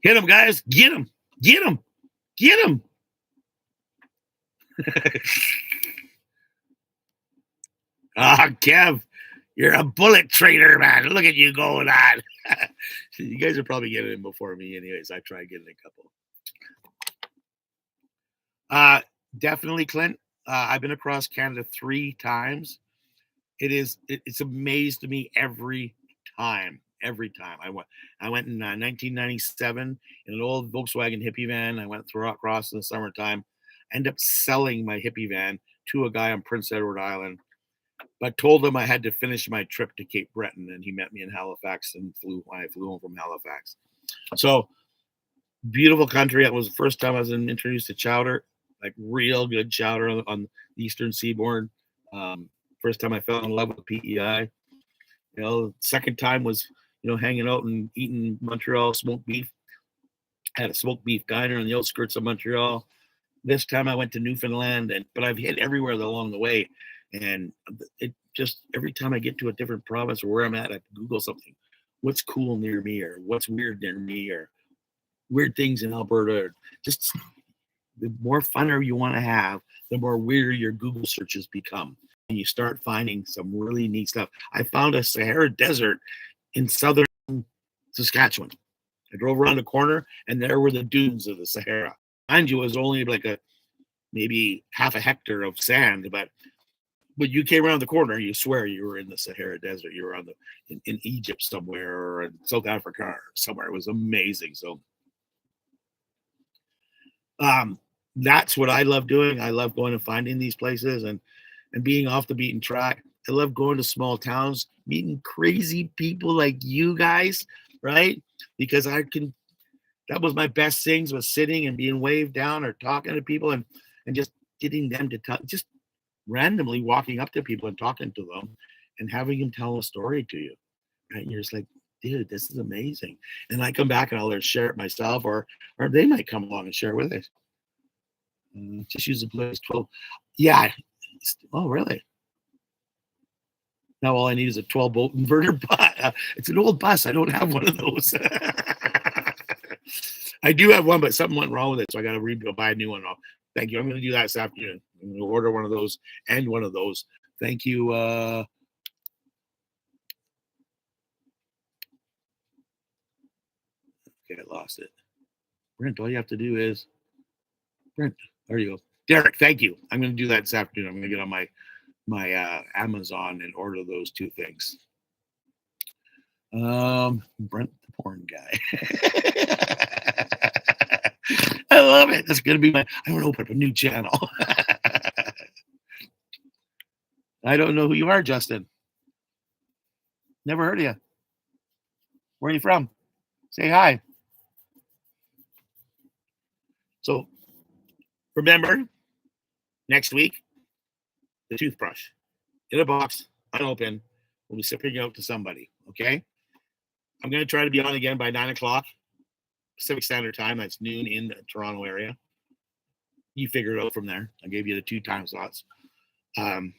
A: Hit them, guys. Get them. Get them. Get them. Kev, you're a bullet trader, man. Look at you going on. You guys are probably getting in before me, anyways. I try getting a couple. Definitely, Clint. I've been across Canada 3 times. It's amazed me every time. every time. I went in 1997 in an old Volkswagen hippie van. I went through across in the summertime. Ended up selling my hippie van to a guy on Prince Edward Island, but told him I had to finish my trip to Cape Breton, and he met me in Halifax and I flew home from Halifax. So beautiful country. That was the first time I was introduced to chowder, like real good chowder on the eastern seaboard. First time I fell in love with PEI. Second time was hanging out and eating Montreal smoked beef. I had a smoked beef diner on the outskirts of Montreal. This time I went to Newfoundland, but I've hit everywhere along the way. And it just every time I get to a different province or where I'm at, I Google something. What's cool near me, or what's weird near me, or weird things in Alberta. Just the more funner you want to have, the more weird your Google searches become. And you start finding some really neat stuff. I found a Sahara Desert in southern Saskatchewan. I drove around the corner, and there were the dunes of the Sahara. Mind you, it was only like maybe half a hectare of sand, but you came around the corner, you swear you were in the Sahara Desert. You were in Egypt somewhere, or in South Africa or somewhere. It was amazing. So that's what I love doing. I love going and finding these places and being off the beaten track. I love going to small towns, meeting crazy people like you guys, right? Because that was my best things, was sitting and being waved down or talking to people and just getting them to talk, just randomly walking up to people and talking to them and having them tell a story to you. Right? And you're just like, dude, this is amazing. And I come back and I'll either share it myself or they might come along and share with us. Just use the place 12. Yeah. Oh, really? Now all I need is a 12-volt inverter bus. It's an old bus. I don't have one of those. I do have one, but something went wrong with it, so I got to buy a new one. Thank you. I'm going to do that this afternoon. I'm going to order one of those and one of those. Thank you. Okay, I lost it. Brent, all you have to do is Brent. There you go. Derek, thank you. I'm going to do that this afternoon. I'm going to get on my Amazon and order those two things. Brent the porn guy. I love it. That's going to be I'm going to open up a new channel. I don't know who you are, Justin. Never heard of you. Where are you from? Say hi. So remember, next week, the toothbrush in a box, unopened, will be shipping out to somebody. Okay. I'm going to try to be on again by 9 o'clock Pacific Standard Time. That's noon in the Toronto area. You figure it out from there. I gave you the 2 time slots. I'm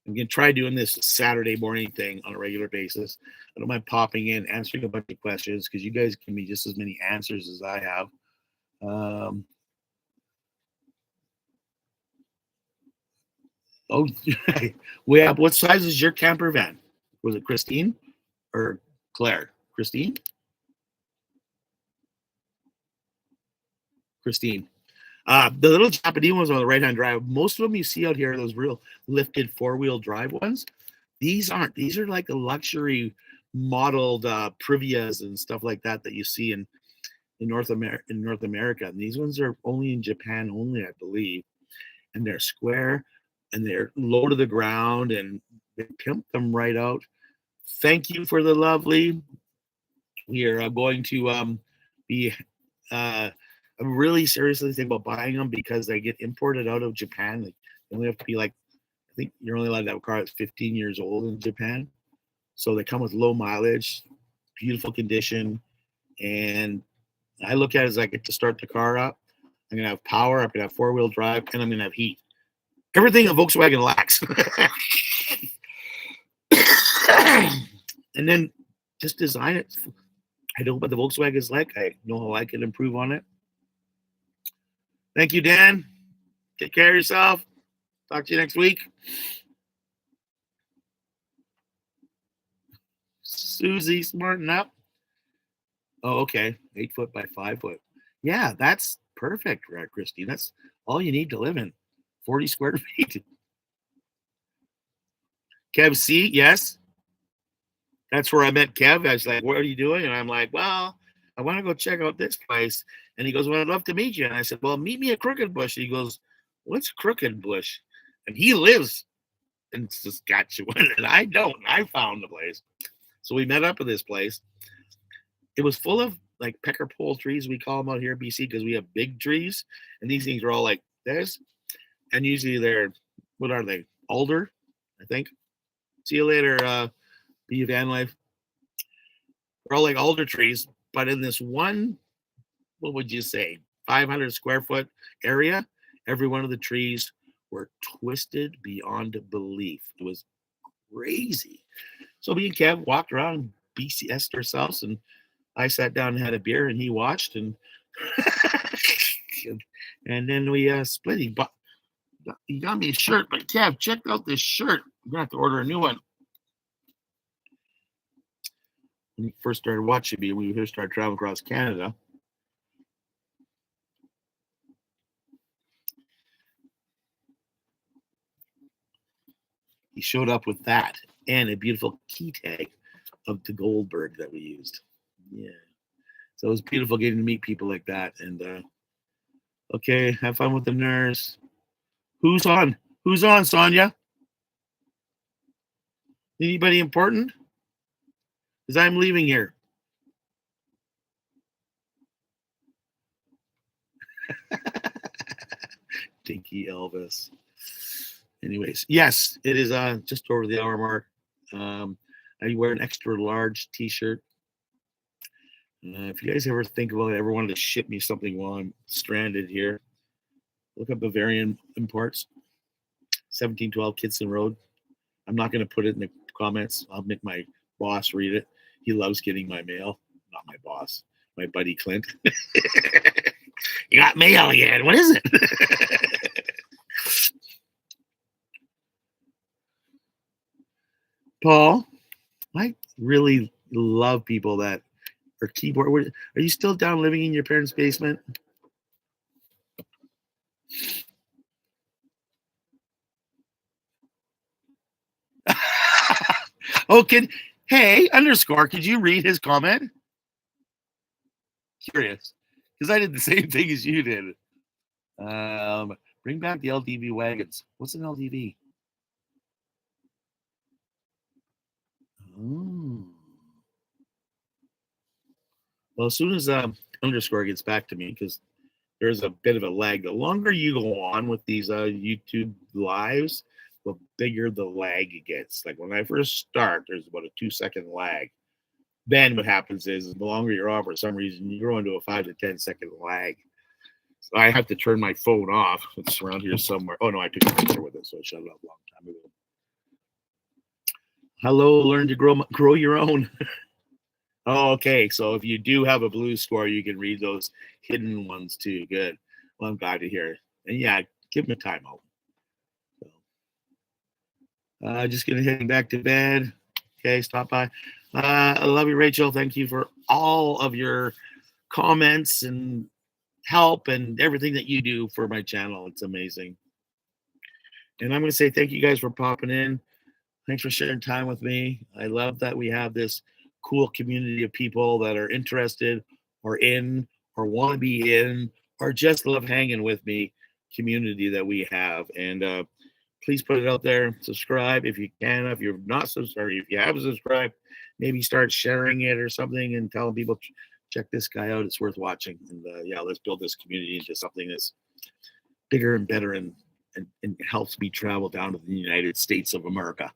A: going to try doing this Saturday morning thing on a regular basis. I don't mind popping in, answering a bunch of questions, because you guys give me just as many answers as I have. What size is your camper van? Was it Christine or Claire? Christine? Christine. The little Japanese ones on the right-hand drive, most of them you see out here are those real lifted 4-wheel drive ones. These aren't. These are like the luxury modeled Privias and stuff like that you see in North America. And these ones are only in Japan only, I believe. And they're square and they're low to the ground and they pimp them right out. Thank you for the lovely. We are going to be I'm really seriously thinking about buying them because they get imported out of Japan. Like, they only have to be I think you're only allowed to have a car that's 15 years old in Japan. So they come with low mileage, beautiful condition. And I look at it as I get to start the car up. I'm going to have power. I'm going to have 4-wheel drive, and I'm going to have heat. Everything a Volkswagen lacks. And then just design it. I know what the Volkswagen is like. I know how I can improve on it. Thank you, Dan. Take care of yourself. Talk to you next week. Susie, smarten up. Oh, okay. 8 foot by 5 foot. Yeah, that's perfect, right, Christine? That's all you need to live in. 40 square feet. Kev C, yes. That's where I met Kev. I was like, "What are you doing?" And I'm like, "Well, I want to go check out this place." And he goes, "Well, I'd love to meet you." And I said, "Well, meet me at Crooked Bush." He goes, "What's Crooked Bush?" And he lives in Saskatchewan, and I don't. I found the place. So we met up at this place. It was full of like pecker pole trees, we call them out here in BC, because we have big trees. And these things are all like this. And usually they're, what are they? Alder, I think. See you later, Be Van Life. They're all like alder trees, but in this one, what would you say, 500 square foot area, every one of the trees were twisted beyond belief. It was crazy. So me and Kev walked around BCS ourselves, and I sat down and had a beer, and he watched, and and then we split. He got me a shirt, but Kev, check out this shirt. I'm gonna have to order a new one. When he first started watching me, we first started traveling across Canada. He showed up with that and a beautiful key tag of the Goldberg that we used. Yeah. So it was beautiful getting to meet people like that. And okay, have fun with the nurse. Who's on? Who's on, Sonia? Anybody important? Because I'm leaving here. Dinky Elvis. Anyways, yes, it is just over the hour mark. I wear an extra large t-shirt. If you guys ever think about it, ever wanted to ship me something while I'm stranded here, look up Bavarian Imports, 1712 Kitson Road. I'm not going to put it in the comments. I'll make my boss read it. He loves getting my mail. Not my boss, my buddy Clint. You got mail again. What is it? Paul, I really love people that are keyboard. Are you still down living in your parents' basement? Oh, hey, underscore, could you read his comment? Curious, because I did the same thing as you did. Bring back the LDV wagons. What's an LDV? Oh. Well, as soon as underscore gets back to me, because there's a bit of a lag. The longer you go on with these YouTube lives, the bigger the lag gets. Like when I first start, there's about a 2-second lag. Then what happens is the longer you're on, for some reason, you grow into a 5 to 10-second lag. So I have to turn my phone off. It's around here somewhere. Oh no, I took a picture with it, so I shut it off a long time ago. Hello, learn to grow your own. Oh, okay. So if you do have a blue score, you can read those hidden ones too. Good. Well, I'm glad to hear it. And yeah, give them a timeout. So, just gonna heading back to bed. Okay, stop by. I love you, Rachel. Thank you for all of your comments and help and everything that you do for my channel. It's amazing. And I'm going to say thank you guys for popping in. Thanks for sharing time with me. I love that we have this cool community of people that are interested or in or want to be in or just love hanging with me community that we have. And please put it out there. Subscribe if you can. If you're not subscribed, if you have subscribed, maybe start sharing it or something and telling people, check this guy out. It's worth watching. And yeah, let's build this community into something that's bigger and better and helps me travel down to the United States of America.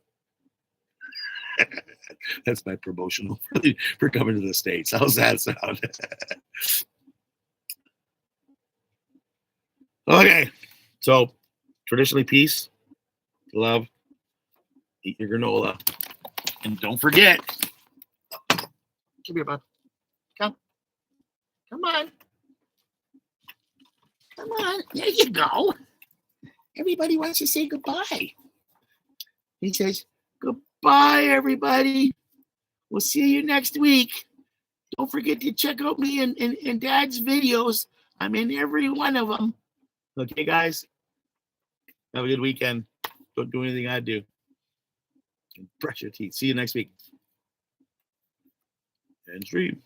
A: That's my promotional for coming to the States. How's that sound? Okay. So traditionally, peace, love, eat your granola. And don't forget, come here, bud. Come. Come on. Come on. There you go. Everybody wants to say goodbye. He says, goodbye, everybody. We'll see you next week. Don't forget to check out me and Dad's videos. I'm in every one of them. Okay, guys? Have a good weekend. Don't do anything I do. Brush your teeth. See you next week. and three.